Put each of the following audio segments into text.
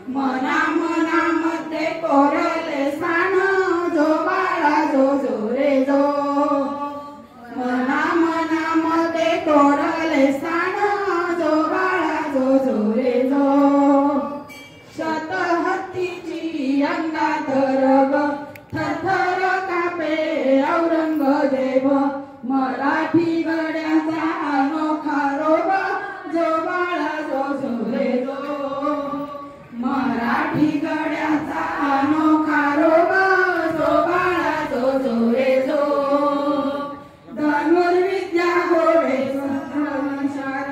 मना मनामध्ये कोरले सान जो बाळा जो जो रे जो मना मनामध्ये कोरले सान जो बाळा जो जो रे जो शतहत्तीची अंगात रग थरथर कापे औरंगजेब मराठी गड्याचा अनोखा रोग जो बाळा जो जो रे जो मराठी गड्याचा अनोखा रोग जो बाळा जो जो रे जो धनुर्विद्या घोडे संसार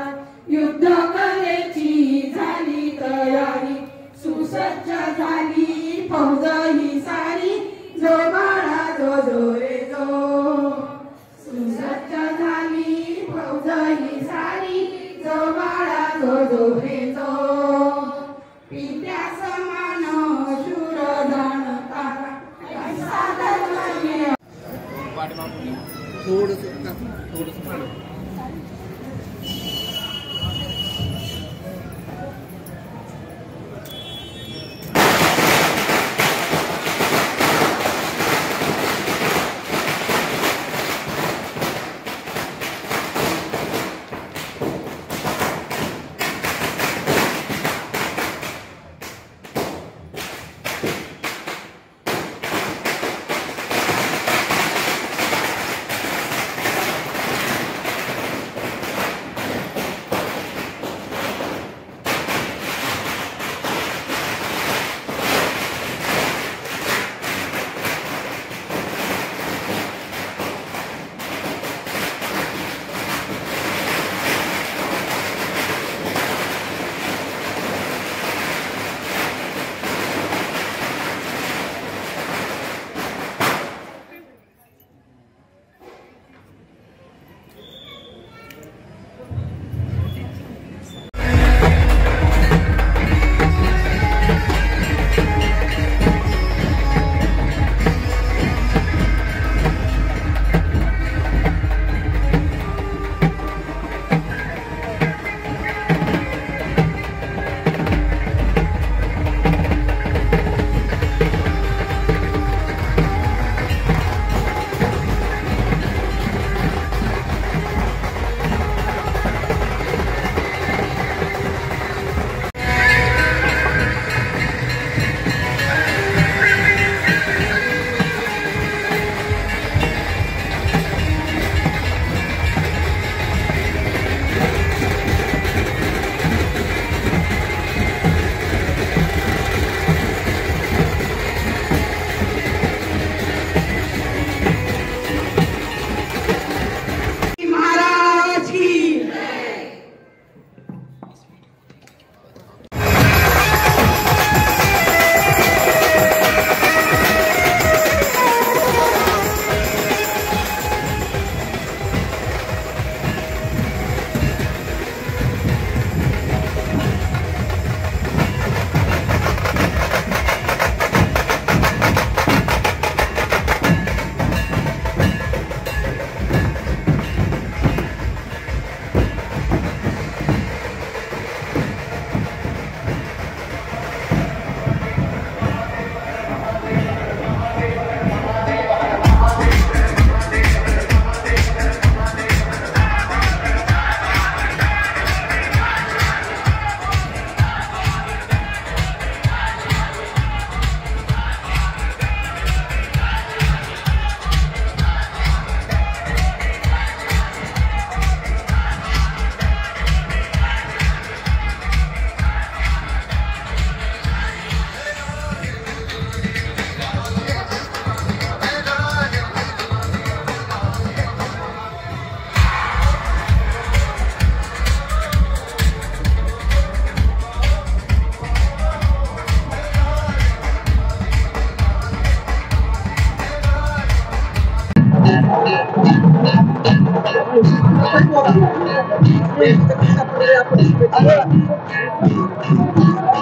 युद्ध कलेची झाली तयारी सुसज्ज झाली फौज ही सारी जो बाळा जो जो रे जो सुसज्ज झाली फौज ही सारी जो बाळा जो जो रे जो पित्या समान शूरधन तारा कैसा धर्मनीय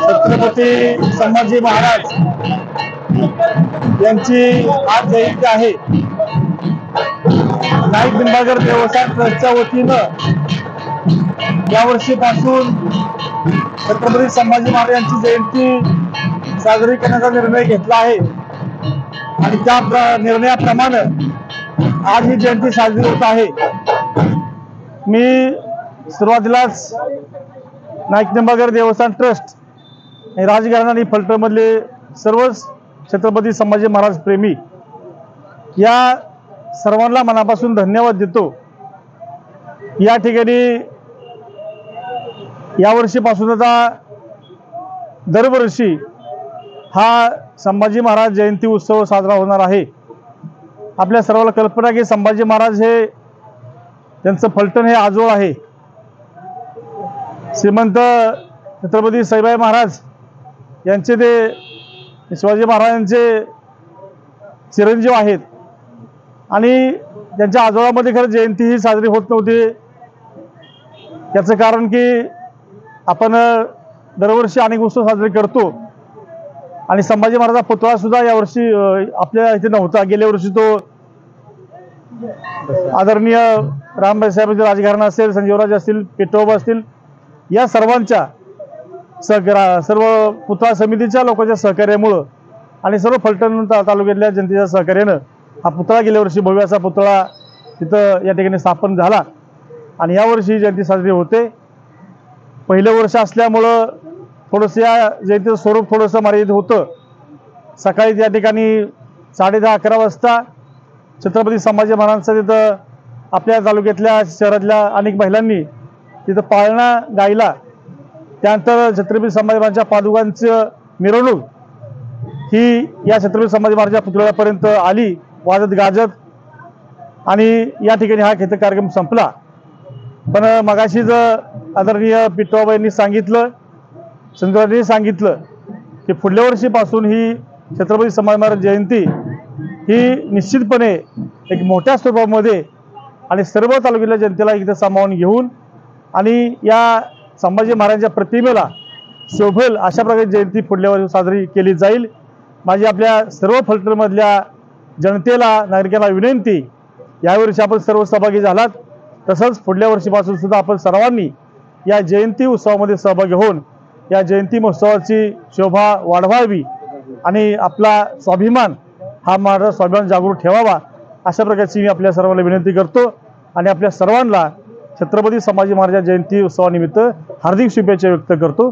छत्रपती संभाजी महाराज यांची आज जयंती आहे। नाईक निंबाळकर देवस्थान ट्रस्टच्या वतीनं यावर्षीपासून छत्रपती संभाजी महाराज यांची जयंती साजरी करण्याचा निर्णय घेतला आहे आणि त्या निर्णयाप्रमाणे आज ही जयंती साजरी होत आहे। मी सुरुवातीलाच नाईक निंबाळकर देवस्थान ट्रस्ट आणि राजघराणा आणि फलटण मधले सर्वच छत्रपती संभाजी महाराज प्रेमी या सर्वांना मनापासून धन्यवाद देतो। या ठिकाणी यावर्षीपासून आता दरवर्षी हा संभाजी महाराज जयंती उत्सव साजरा होणार आहे। आपल्या सर्वांना कल्पना की संभाजी महाराज हे त्यांचं फलटण हे आजोळ आहे। श्रीमंत छत्रपती साईबाई महाराज यांचे ते शिवाजी महाराजांचे चिरंजीव आहेत आणि त्यांच्या आजोळामध्ये खरं जयंती ही साजरी होत नव्हती। याचं कारण की आपण दरवर्षी अनेक उत्सव साजरे करतो आणि संभाजी महाराजांचा पुतळा सुद्धा यावर्षी आपल्या इथे नव्हता। गेल्या वर्षी तो आदरणीय रामभाई साहेब राजघराणा असेल, संजीवराज असतील, पेटोबा असतील, या सर्वांच्या सर्व पुतळा समितीच्या लोकांच्या सहकार्यामुळं आणि सर्व फलटण तालुक्यातल्या जनतेच्या सहकार्यानं हा पुतळा गेल्या वर्षी भव्य असा पुतळा तिथं या ठिकाणी स्थापन झाला आणि यावर्षी जयंती साजरी होते। पहिलं वर्ष असल्यामुळं थोडंसं या जयंतीचं स्वरूप थोडंसं मर्यादित होतं। सकाळी त्या ठिकाणी 10:30-11 वाजता छत्रपती संभाजी महाराजांचं तिथं आपल्या तालुक्यातल्या शहरातल्या अनेक महिलांनी तिथं पाळणा गायला। त्यानंतर छत्रपती संभाजी महाराजांच्या पादुकांचं मिरवणूक ही या छत्रपती संभाजी महाराजांच्या पुतळ्यापर्यंत आली वाजत गाजत आणि या ठिकाणी हा कार्यक्रम संपला। पण मगाशीच आदरणीय पिट्टूबाबा यांनी सांगितलं, संजयरावांनी सांगितलं की पुढल्या वर्षीपासून ही छत्रपती संभाजी महाराज जयंती ही निश्चितपणे एक मोठ्या स्वरूपामध्ये आणि सर्व तालुक्यातल्या जनतेला इथं सामावून घेऊन आणि या संभाजी महाराजांच्या प्रतिमेला शोभेल अशा प्रकारे जयंती पुढल्या वर्षी साजरी केली जाईल। माझी आपल्या सर्व फलटणमधल्या जनतेला नागरिकांना विनंती, यावर्षी आपण सर्व सहभागी झालात, तसंच पुढल्या वर्षीपासून सुद्धा आपण सर्वांनी या जयंती उत्सवामध्ये सहभागी होऊन या जयंती महोत्सवाची शोभा वाढवावी आणि आपला स्वाभिमान हा महाराज स्वाभिमान जागृत ठेवावा अशा प्रकारची मी आपल्या सर्वांना विनंती करतो आणि आपल्या सर्वांना छत्रपती संभाजी महाराज जयंती उत्सवानिमित्त हार्दिक शुभेच्छा व्यक्त करतो।